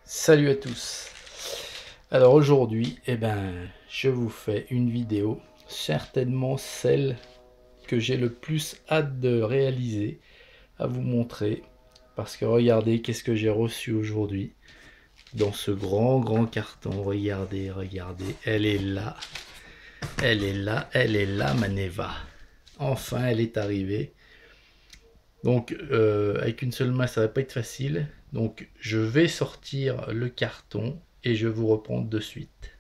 Salut à tous. Alors aujourd'hui, je vous fais une vidéo, certainement celle que j'ai le plus hâte de réaliser, à vous montrer. Parce que regardez qu'est-ce que j'ai reçu aujourd'hui dans ce grand carton. Regardez, elle est là. Elle est là, ma Neva. Enfin, elle est arrivée. Donc avec une seule main ça va pas être facile, donc je vais sortir le carton et je vous reprends de suite.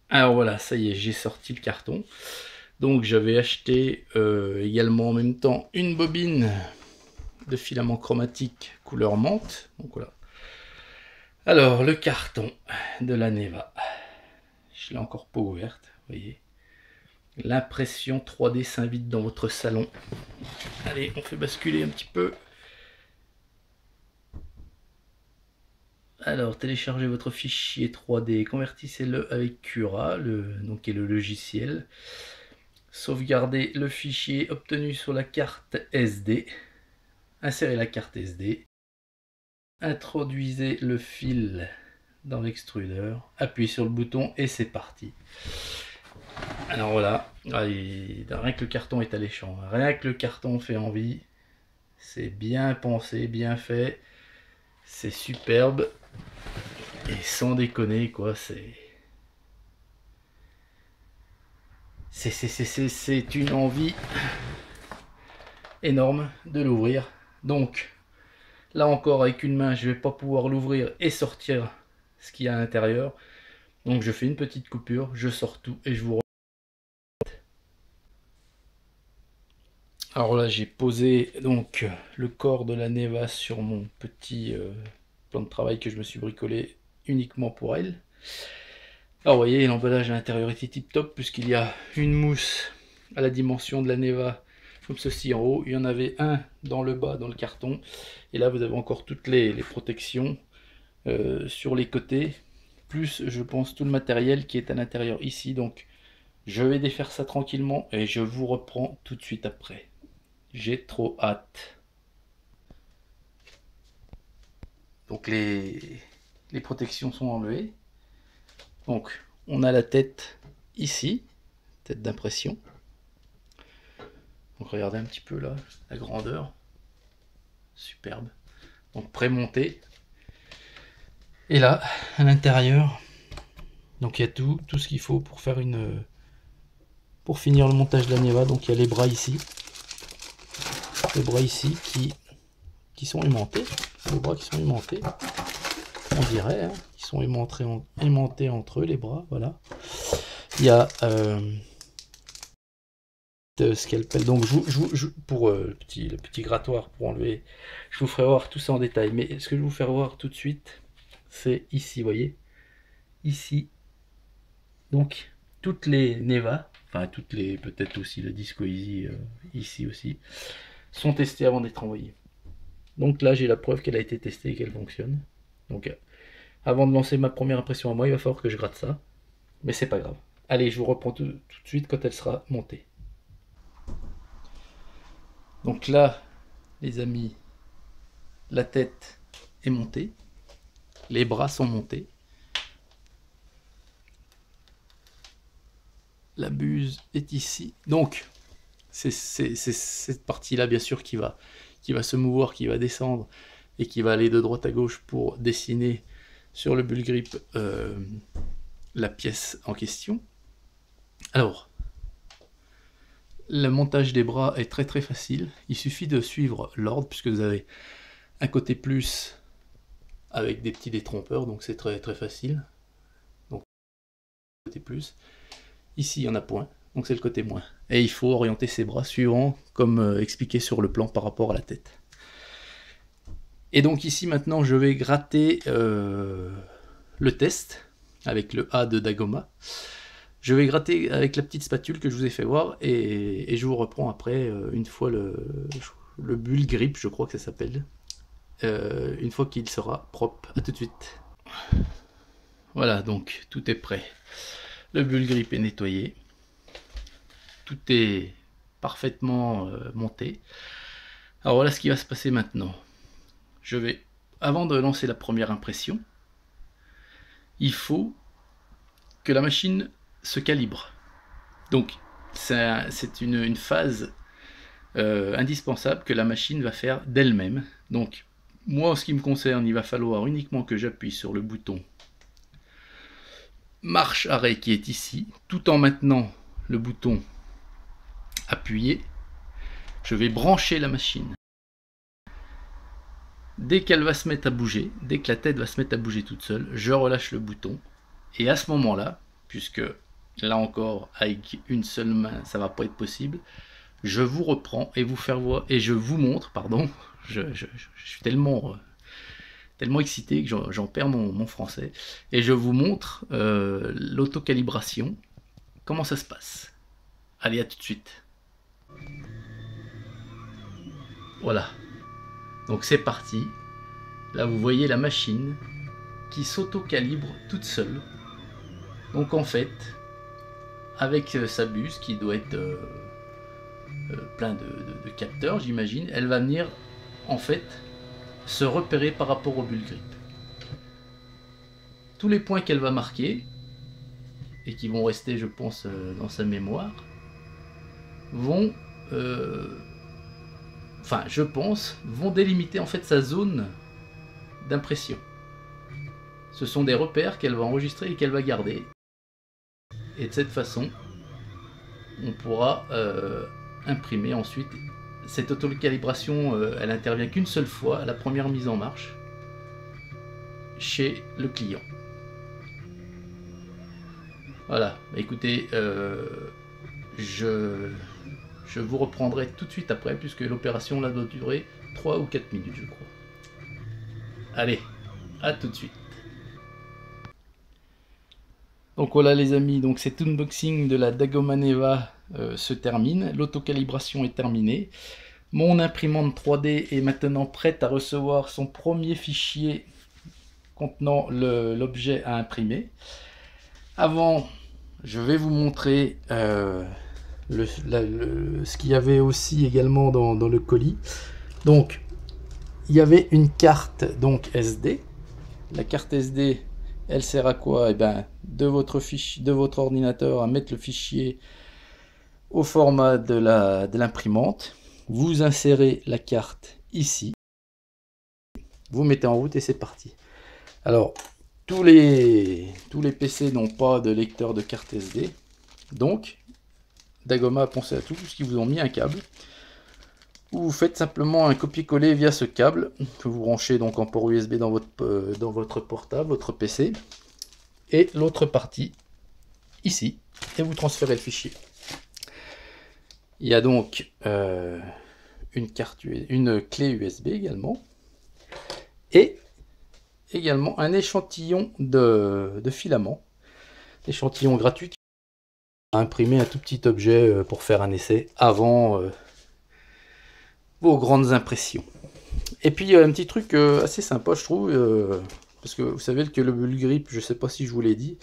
Alors voilà, ça y est, j'ai sorti le carton. Donc j'avais acheté également en même temps une bobine de filament chromatique couleur menthe. Donc voilà. Alors le carton de la Neva, je l'ai encore pas ouverte, vous voyez. L'impression 3D s'invite dans votre salon. Allez, on fait basculer un petit peu. Alors, téléchargez votre fichier 3D, convertissez-le avec Cura, donc qui est le logiciel. Sauvegardez le fichier obtenu sur la carte SD. Insérez la carte SD. Introduisez le fil dans l'extrudeur. Appuyez sur le bouton et c'est parti. Alors voilà, rien que le carton est alléchant. Rien que le carton fait envie. C'est bien pensé, bien fait. C'est superbe. Et sans déconner, quoi, c'est une envie énorme de l'ouvrir. Donc, là encore, avec une main, je vais pas pouvoir l'ouvrir et sortir ce qu'il y a à l'intérieur. Donc, je fais une petite coupure, je sors tout et je vous reprends. Alors là, j'ai posé donc le corps de la Neva sur mon petit plan de travail que je me suis bricolé uniquement pour elle. Alors vous voyez, l'emballage à l'intérieur était tip top puisqu'il y a une mousse à la dimension de la Neva comme ceci en haut. Il y en avait un dans le bas dans le carton. Et là vous avez encore toutes les protections sur les côtés. Plus je pense tout le matériel qui est à l'intérieur ici. Donc je vais défaire ça tranquillement et je vous reprends tout de suite après. J'ai trop hâte. Donc les protections sont enlevées. Donc on a la tête ici, tête d'impression. Donc regardez un petit peu là, la grandeur. Superbe. Donc pré-monté. Et là, à l'intérieur, donc il y a tout ce qu'il faut pour faire pour finir le montage de la Neva. Donc il y a les bras ici. Les bras ici qui sont aimantés. Les bras qui sont aimantés. On dirait, hein, qui sont aimantés entre eux, les bras, voilà. Il y a scalpel. Donc pour le petit grattoir pour enlever, je vous ferai voir tout ça en détail. Mais ce que je vais vous faire voir tout de suite, c'est ici, vous voyez, ici. Donc toutes les Neva, enfin toutes les, peut-être aussi le Disco Easy ici aussi, sont testées avant d'être envoyées. Donc là j'ai la preuve qu'elle a été testée et qu'elle fonctionne. Donc avant de lancer ma première impression à moi, il va falloir que je gratte ça. Mais c'est pas grave. Allez, je vous reprends tout de suite quand elle sera montée. Donc là, les amis, la tête est montée. Les bras sont montés. La buse est ici. Donc, c'est cette partie-là, bien sûr, qui va se mouvoir, qui va descendre et qui va aller de droite à gauche pour dessiner sur le bulle grip la pièce en question. Alors, le montage des bras est très facile. Il suffit de suivre l'ordre puisque vous avez un côté plus avec des petits détrompeurs, donc c'est très facile. Donc, côté plus. Ici, il y en a point, donc c'est le côté moins. Et il faut orienter ses bras suivant, comme expliqué sur le plan par rapport à la tête. Et donc ici, maintenant, je vais gratter le test avec le A de Dagoma. Je vais gratter avec la petite spatule que je vous ai fait voir et je vous reprends après, une fois le bulle grip, je crois que ça s'appelle, une fois qu'il sera propre. À tout de suite. Voilà, donc tout est prêt. Le bulle grip est nettoyé. Tout est parfaitement monté. Alors voilà ce qui va se passer maintenant. Je vais avant de lancer la première impression, il faut que la machine se calibre. Donc c'est une phase indispensable que la machine va faire d'elle-même. Donc moi en ce qui me concerne, il va falloir uniquement que j'appuie sur le bouton marche arrêt qui est ici, tout en maintenant le bouton appuyé. Je vais brancher la machine. Dès qu'elle va se mettre à bouger, dès que la tête va se mettre à bouger toute seule, je relâche le bouton. Et à ce moment-là, puisque là encore, avec une seule main, ça va pas être possible, je vous reprends et je vous montre, pardon, je suis tellement excité que j'en perds mon français, et je vous montre l'autocalibration, comment ça se passe. Allez, à tout de suite. Voilà. Donc c'est parti. Là vous voyez la machine qui s'auto-calibre toute seule. Donc en fait, avec sa buse qui doit être plein de capteurs, j'imagine, elle va venir en fait se repérer par rapport au bulle grip. Tous les points qu'elle va marquer et qui vont rester, je pense, dans sa mémoire, vont je pense, vont délimiter en fait sa zone d'impression. Ce sont des repères qu'elle va enregistrer et qu'elle va garder. Et de cette façon, on pourra imprimer ensuite. Cette autocalibration, elle intervient qu'une seule fois à la première mise en marche chez le client. Voilà, écoutez, je vous reprendrai tout de suite après, puisque l'opération là doit durer 3 ou 4 minutes, je crois. Allez, à tout de suite. Donc voilà les amis, donc cet unboxing de la Dagoma Neva se termine. L'autocalibration est terminée. Mon imprimante 3D est maintenant prête à recevoir son premier fichier contenant l'objet à imprimer. Avant, je vais vous montrer ce qu'il y avait aussi également dans le colis. Donc il y avait une carte donc SD. La carte SD, elle sert à quoi? Eh ben, de votre ordinateur à mettre le fichier au format de l'imprimante. Vous insérez la carte ici, vous mettez en route et c'est parti. Alors tous les PC n'ont pas de lecteur de carte SD, donc Dagoma a pensé à tout, puisqu'ils vous ont mis un câble, où vous faites simplement un copier-coller via ce câble, que vous branchez donc en port USB dans votre portable, votre PC, et l'autre partie ici, et vous transférez le fichier. Il y a donc une clé USB également, et également un échantillon de filament, échantillon gratuit, à imprimer un tout petit objet pour faire un essai avant vos grandes impressions. Et puis un petit truc assez sympa je trouve, parce que vous savez que le bulle grip, je sais pas si je vous l'ai dit,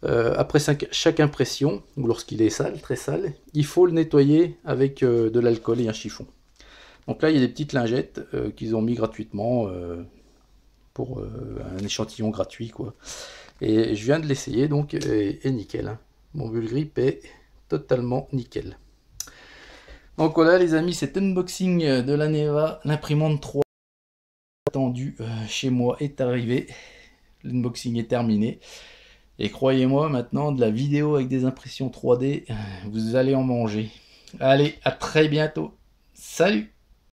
après chaque impression, ou lorsqu'il est sale, très sale, il faut le nettoyer avec de l'alcool et un chiffon. Donc là il y a des petites lingettes qu'ils ont mis gratuitement pour un échantillon gratuit quoi. Et je viens de l'essayer donc et nickel, hein. Mon bulle grip est totalement nickel. Donc voilà les amis, cet unboxing de la Neva, l'imprimante 3 attendue chez moi est arrivé. L'unboxing est terminé. Et croyez-moi, maintenant de la vidéo avec des impressions 3D, vous allez en manger. Allez, à très bientôt. Salut!